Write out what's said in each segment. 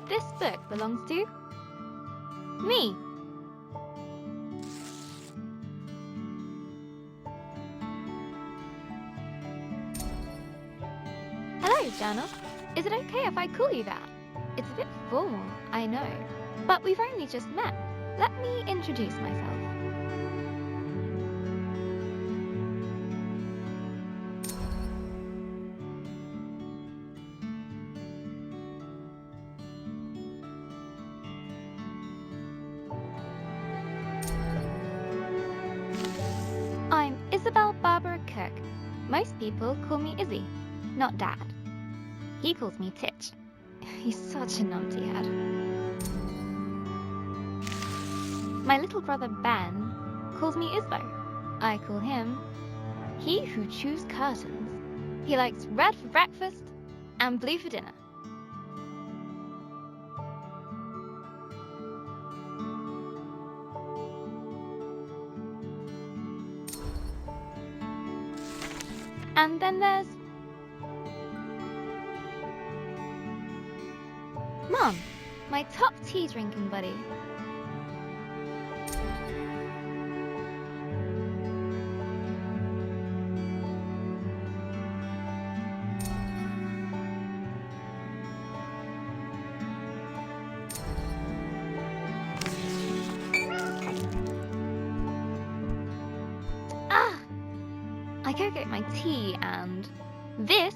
This book belongs to me. Hello, Journal. Is it okay if I call you that? It's a bit formal, I know, but we've only just met. Let me introduce myself. I'm Isabel Barbara Cook. Most people call me Izzy, not Dad. He calls me Titch. He's such a numpty head. My little brother Ben calls me Isbo. I call him He Who Chews Curtains. He likes red for breakfast and blue for dinner. And then there's Mom, my top tea drinking buddy. I go get my tea, and this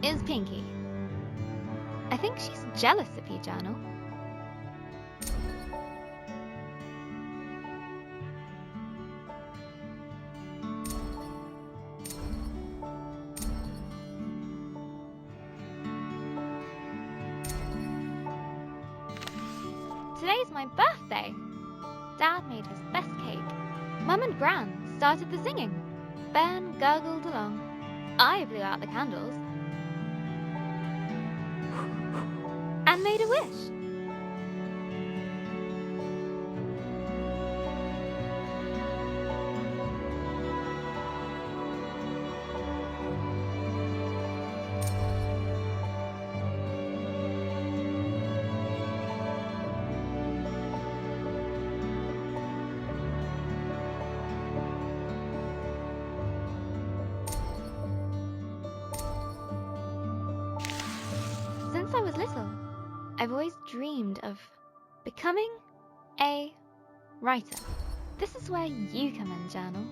is Pinky. I think she's jealous of you, Journal. Today's my birthday. Dad made his best cake. Mum and Gran started the singing. Ben gurgled along. I blew out the candles and made a wish. Since I was little, I've always dreamed of becoming a writer. This is where you come in, Journal.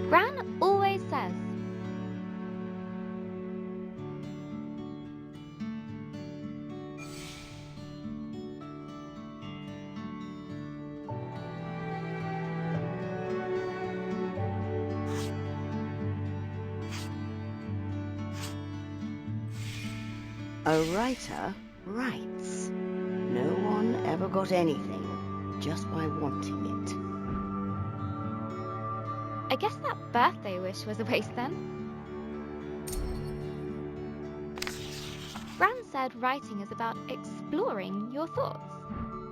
Gran always says, a writer writes. No one ever got anything just by wanting it. I guess that birthday wish was a waste then. Gran said writing is about exploring your thoughts.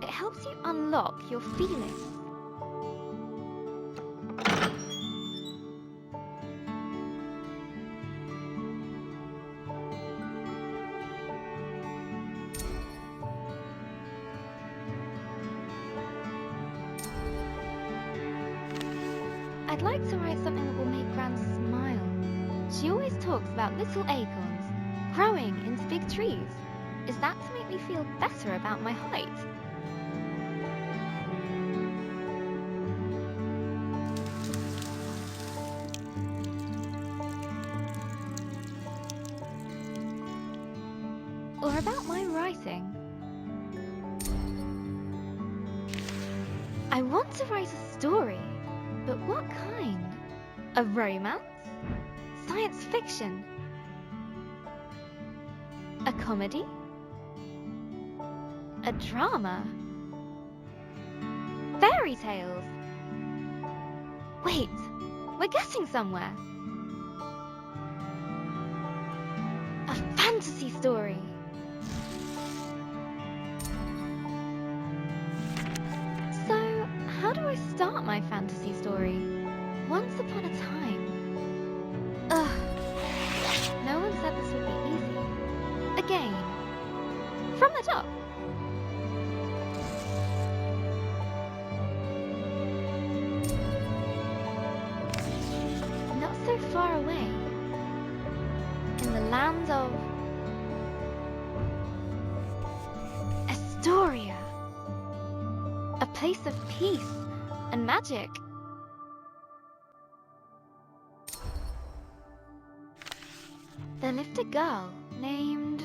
It helps you unlock your feelings. I'd like to write something that will make Gran smile. She always talks about little acorns growing into big trees. Is that to make me feel better about my height? Or about my writing? I want to write a story, but what kind? A romance? Science fiction? A comedy? A drama? Fairy tales? Wait, we're getting somewhere. A fantasy story. So, how do I start my fantasy story? Once upon a time. Ugh. No one said this would be easy. Again. From the top. Not so far away. In the land of Astoria. A place of peace and magic. There lived a girl named...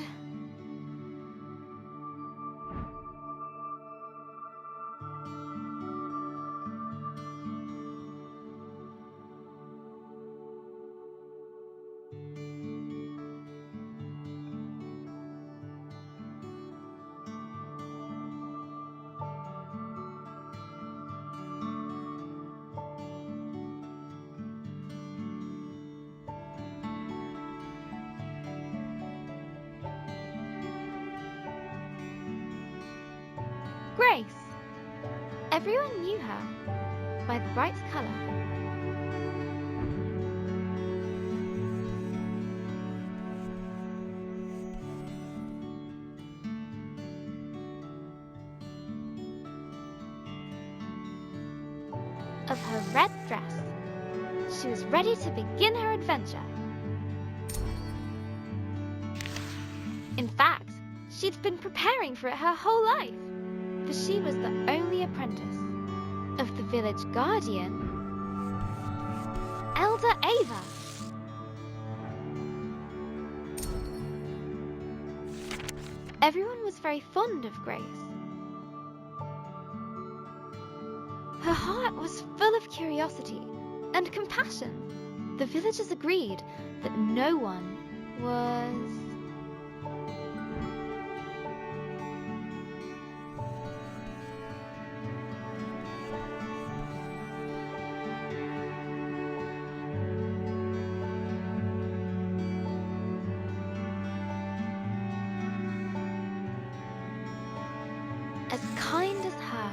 Grace. Everyone knew her by the bright color. Of her red dress. She was ready to begin her adventure. In fact, she'd been preparing for it her whole life. For she was the only apprentice of the village guardian, Elder Ava. Everyone was very fond of Grace. Her heart was full of curiosity and compassion. The villagers agreed that no one was... as kind as her.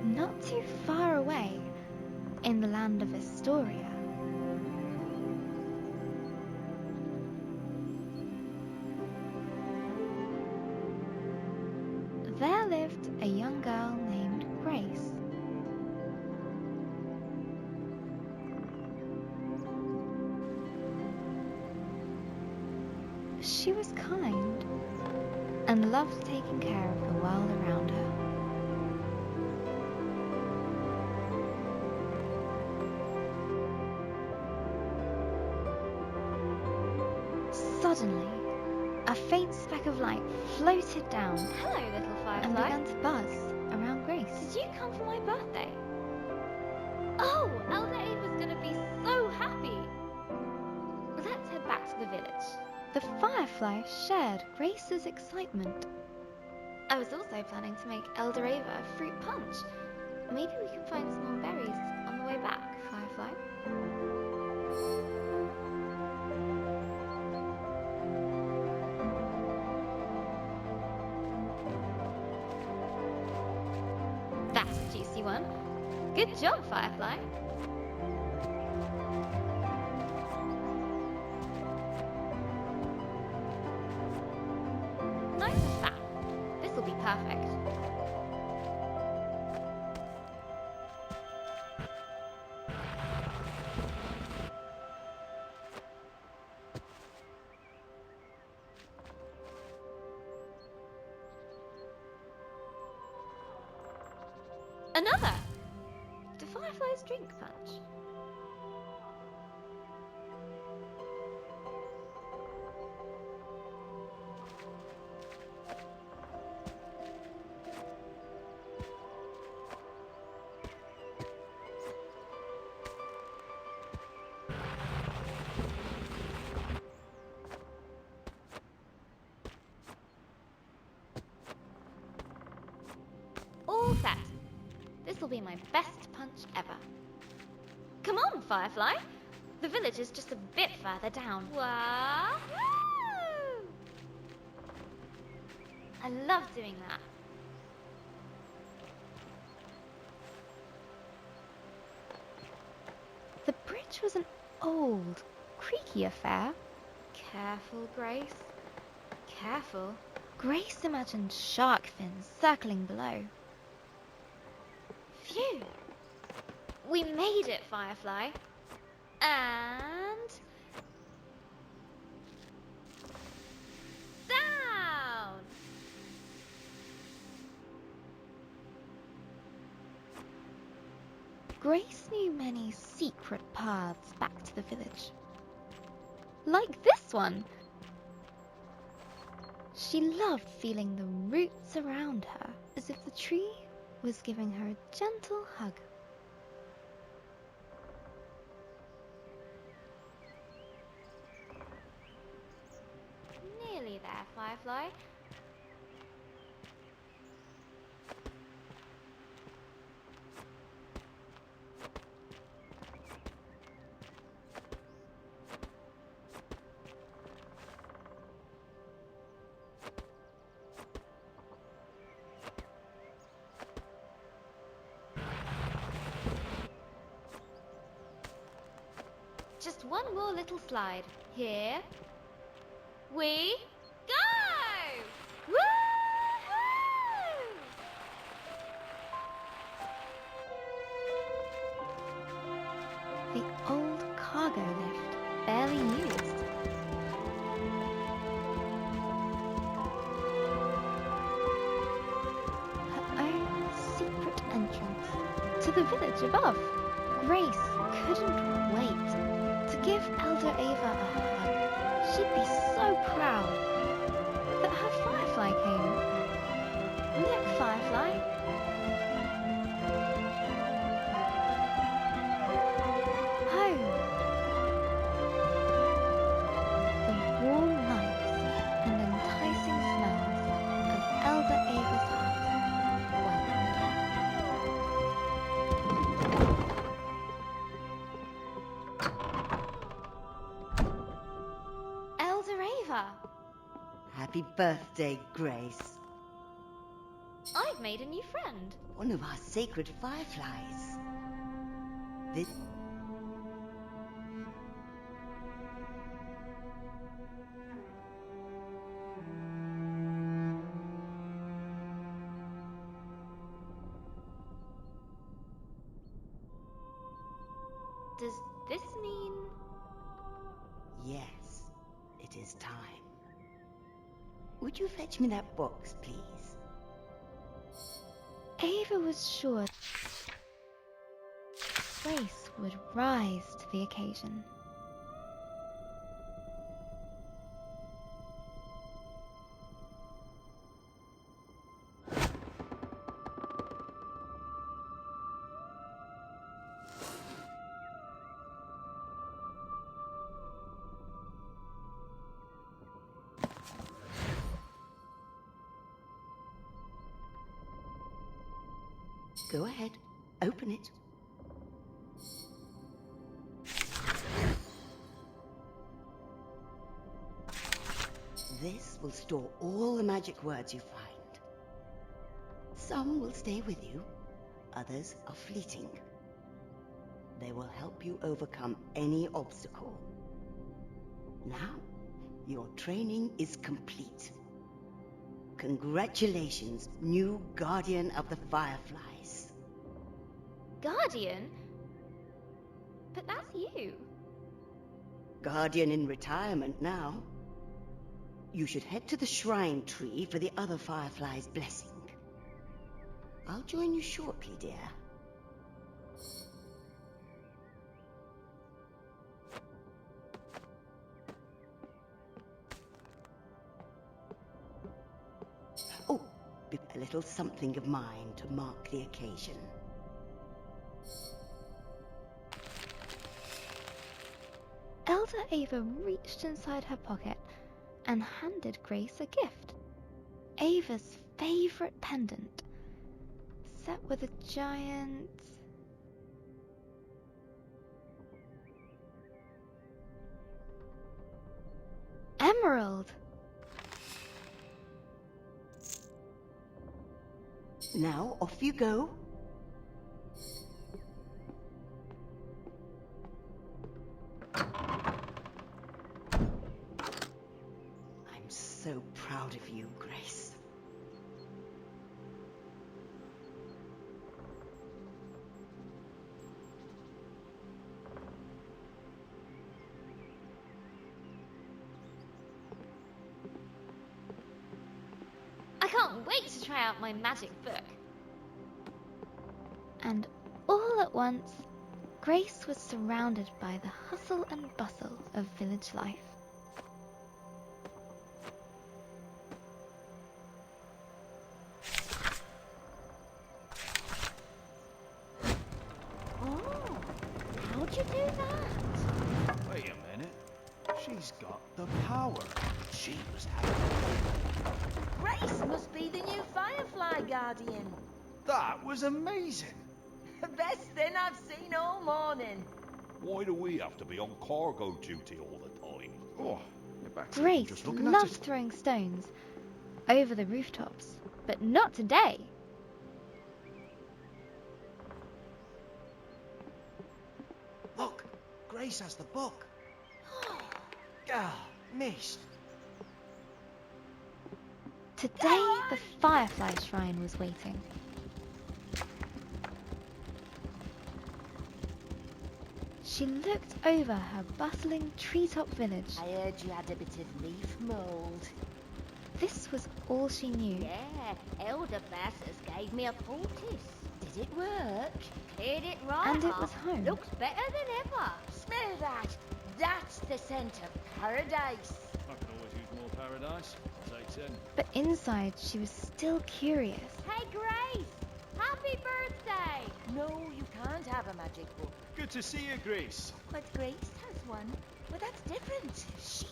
Not too far away, in the land of Astoria, there lived a young girl named Grace. She was kind and loved taking care of the world around her. Suddenly, a faint speck of light floated down. Hello, little firefly. And began to buzz around Grace. Did you come for my birthday? Oh, Elder Ava's gonna be so happy. Let's head back to the village. The firefly shared Grace's excitement. I was also planning to make Elder Ava a fruit punch. Maybe we can find some more berries on the way back, Firefly. That's a juicy one. Good job, Firefly. Nice and fat. This will be perfect. Another! Do fireflies drink punch? All set. This will be my best punch ever. Come on, Firefly. The village is just a bit further down. Wahoo! I love doing that. The bridge was an old, creaky affair. Careful, Grace. Careful. Grace imagined shark fins circling below. Phew! We made it, Firefly. And... down! Grace knew many secret paths back to the village. Like this one! She loved feeling the roots around her, as if the tree was giving her a gentle hug. Nearly there, Firefly. Just one more little slide. Here we go! Woohoo! The old cargo lift, barely used. Her own secret entrance to the village above. Grace couldn't wait to give Elder Ava a hug. She'd be so proud that her Firefly came. Look, Firefly. Home. The warm lights and enticing smells of Elder Ava's heart welcomed her. Elder Ava! Happy birthday, Grace. I've made a new friend. One of our sacred fireflies. This... Does this mean... Yes, it is time. Would you fetch me that box, please? Ava was sure Grace would rise to the occasion. Go ahead, open it. This will store all the magic words you find. Some will stay with you, Others are fleeting. They will help you overcome any obstacle. Now, your training is complete. Congratulations, new Guardian of the Fireflies. Guardian? But that's you. Guardian in retirement now. You should head to the shrine tree for the other Fireflies' blessing. I'll join you shortly, dear. Oh, a little something of mine to mark the occasion. Elder Ava reached inside her pocket and handed Grace a gift. Ava's favourite pendant, set with a giant... emerald! Now, off you go. I'm so proud of you, Grace. I can't wait to try out my magic book. And all at once, Grace was surrounded by the hustle and bustle of village life. Oh, how'd you do that? Wait a minute. She's got the power. She was having... Grace must be the new Firefly Guardian. That was amazing. Best thing I've seen all morning. Why do we have to be on cargo duty all the time? Oh, you're back to Grace just looking at loved it. throwing stones over the rooftops, but not today. Look, Grace has the book. Ah, missed. Today, the Firefly Shrine was waiting. She looked over her bustling treetop village. I heard you had a bit of leaf mould. This was all she knew. Yeah, Elder Bassus gave me a poultice. Did it work? Cleared it right And it off. was home. Looks better than ever. Smell that. That's the scent of paradise. I could always use more paradise. Say 10. But inside, she was still curious. Hey, Grace! Happy birthday! No, you can't have a magic book. Good to see you, Grace. But Grace has one. But that's different. She's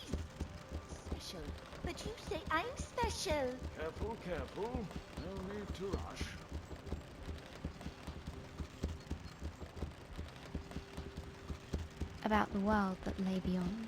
special. But you say I'm special. Careful, careful. No need to rush. About the world that lay beyond.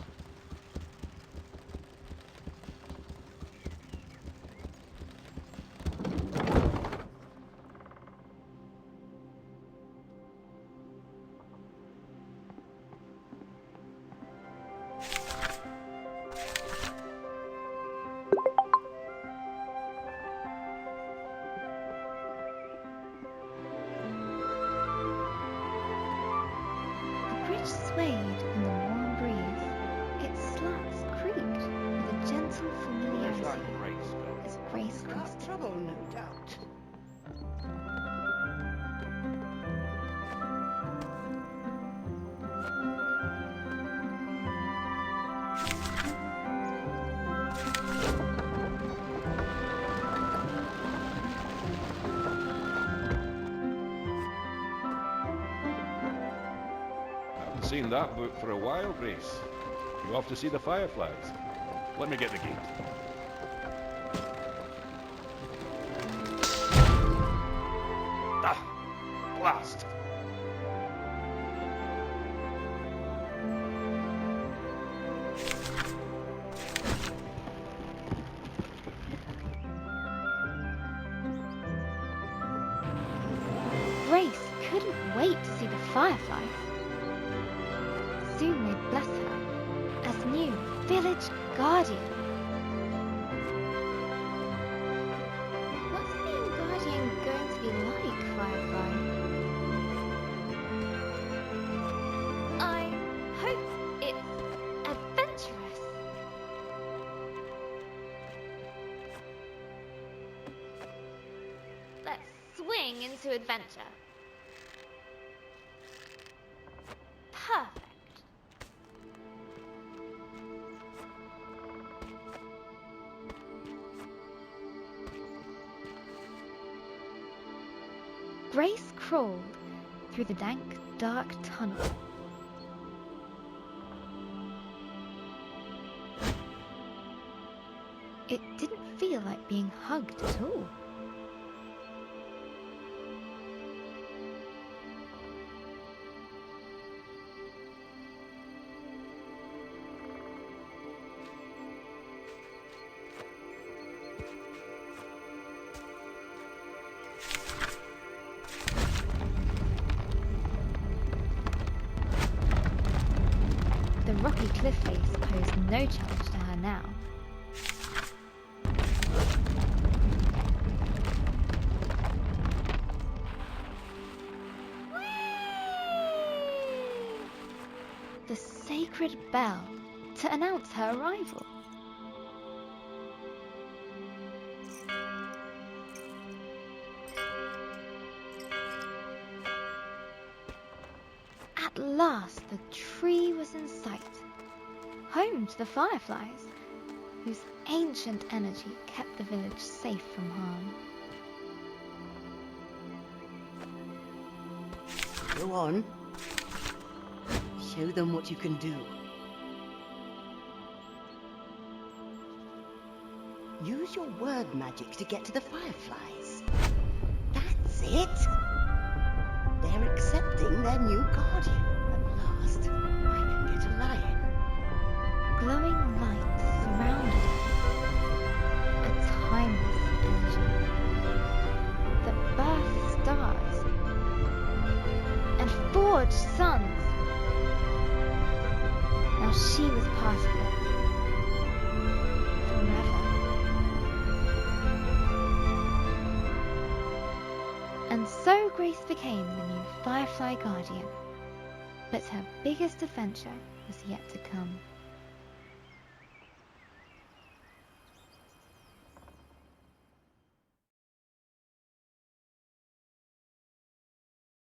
Swayed in the warm breeze, its slats creaked with a gentle Where's that familiarity Grace going? as Grace crossed it. Trouble, no doubt. Haven't seen that book for a while, Grace. You off to see the Fireflies? Let me get the gate. Ah! Blast! Grace fireflies. Soon they'd bless her as new village guardian. What's being guardian going to be like, Firefly? I hope it's adventurous. Let's swing into adventure. Perfect. Grace crawled through the dank, dark tunnel. It didn't feel like being hugged at all. The rocky cliff face posed no challenge to her now. The sacred bell to announce her arrival. At last the tree was in sight, home to the fireflies, whose ancient energy kept the village safe from harm. Go on. Show them what you can do. Use your word magic to get to the fireflies. That's it! They're accepting their new guardian. At last, I can get a lion. Glowing light surrounded her, a timeless energy that birthed stars and forged suns. Now she was part of it, forever. And so Grace became the new Firefly Guardian, but her biggest adventure was yet to come.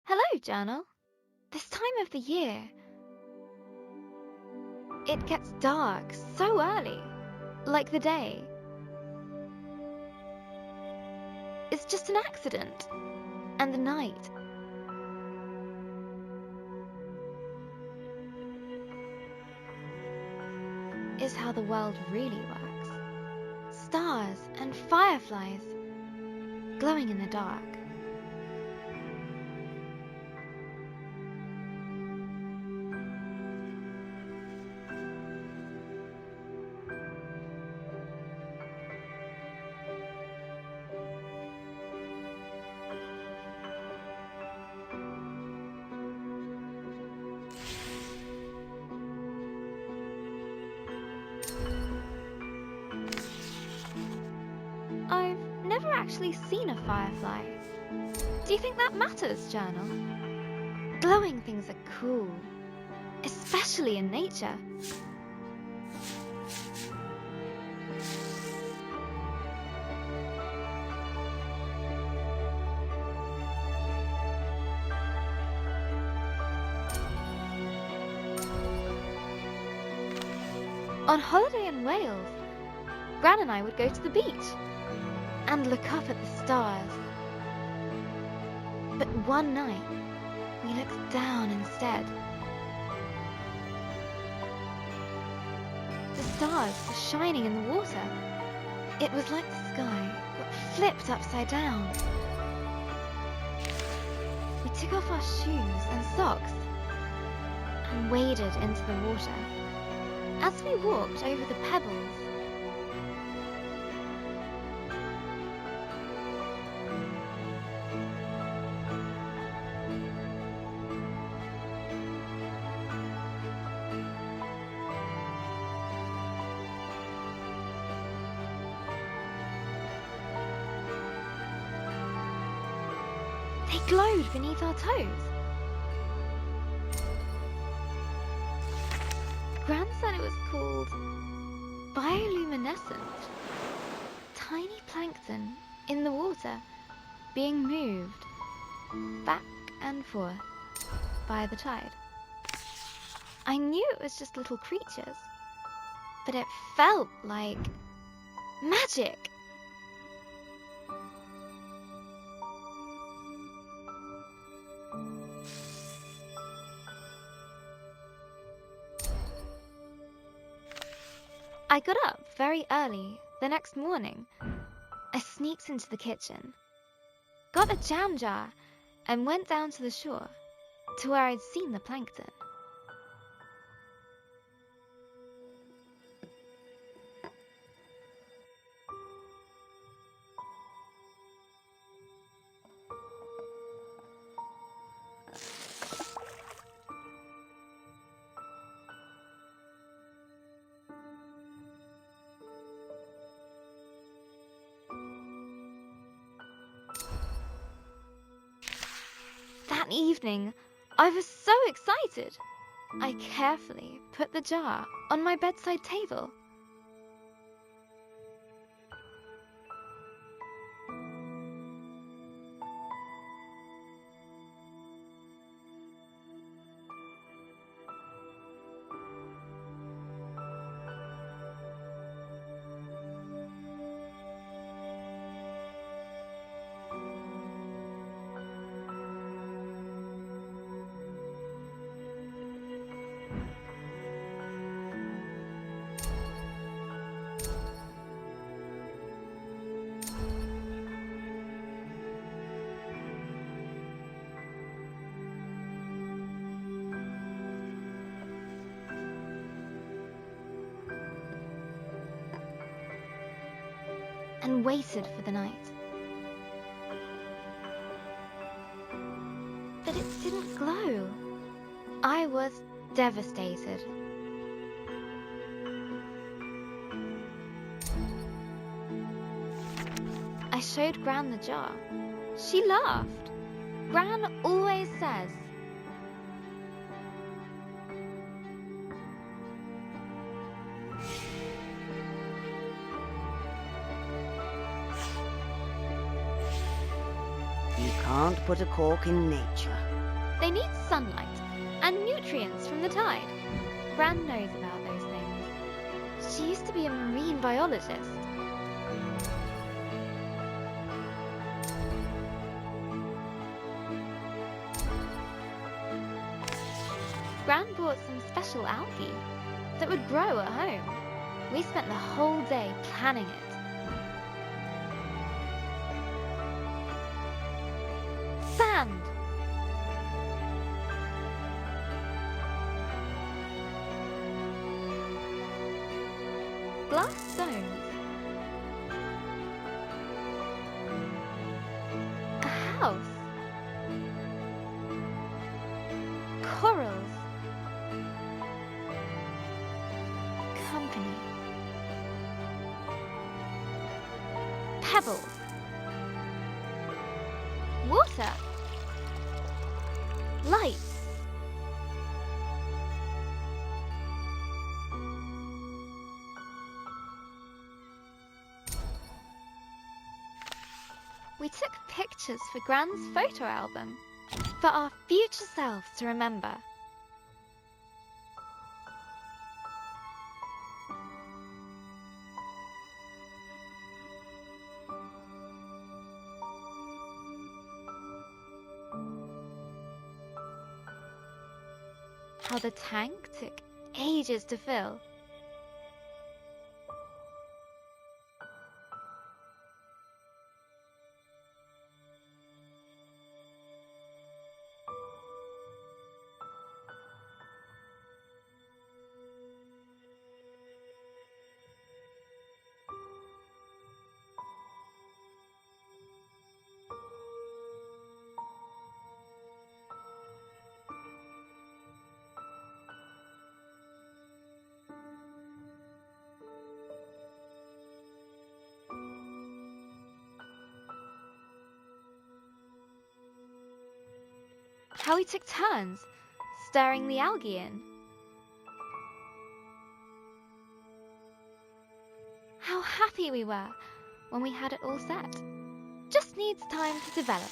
Hello, Journal. This time of the year, it gets dark so early, like the day. It's just an accident, and the night. Is how the world really works. Stars and fireflies glowing in the dark. I've never actually seen a firefly. Do you think that matters, Journal? Glowing things are cool, especially in nature. On holiday in Wales, Gran and I would go to the beach and look up at the stars. But one night, we looked down instead. The stars were shining in the water. It was like the sky got flipped upside down. We took off our shoes and socks and waded into the water. As we walked over the pebbles, glowed beneath our toes. Gran said it was called bioluminescent. Tiny plankton in the water being moved back and forth by the tide. I knew it was just little creatures, but it felt like magic. I got up very early the next morning. I sneaked into the kitchen, got a jam jar, and went down to the shore, to where I'd seen the plankton. That evening, I was so excited. I carefully put the jar on my bedside table. And waited for the night. But it didn't glow. I was devastated. I showed Gran the jar. She laughed. Gran always says, You can't put a cork in nature. they need sunlight and nutrients from the tide. Gran knows about those things. She used to be a marine biologist. Gran bought some special algae that would grow at home. We spent the whole day planning it. Sand! Glass stones. A house. Corals. Company. Pebbles. Water. Lights. We took pictures for Gran's photo album, for our future selves to remember. How the tank took ages to fill. how we took turns stirring the algae in. How happy we were when we had it all set. Just needs time to develop,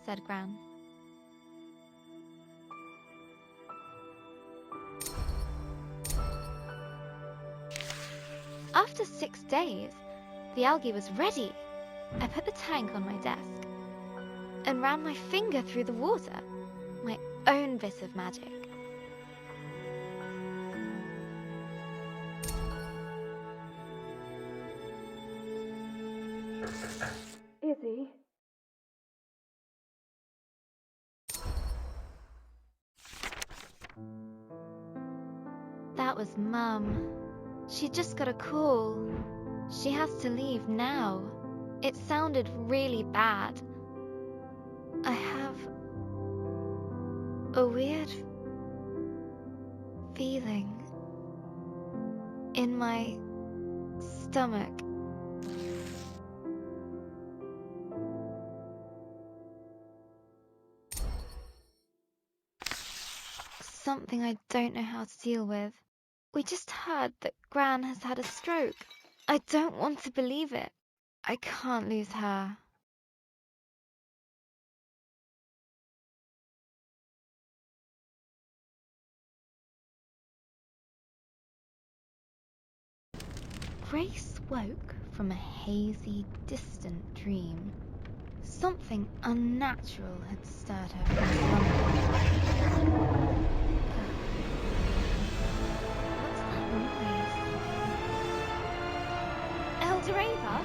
said Gran. After 6 days, the algae was ready. I put the tank on my desk and ran my finger through the water, my own bit of magic. Izzy? That was Mum. She just got a call. She has to leave now. It sounded really bad. I have a weird feeling in my stomach. Something I don't know how to deal with. We just heard that Gran has had a stroke. I don't want to believe it. I can't lose her. Grace woke from a hazy, distant dream. Something unnatural had stirred her from slumber. What's that noise? Elder Ava?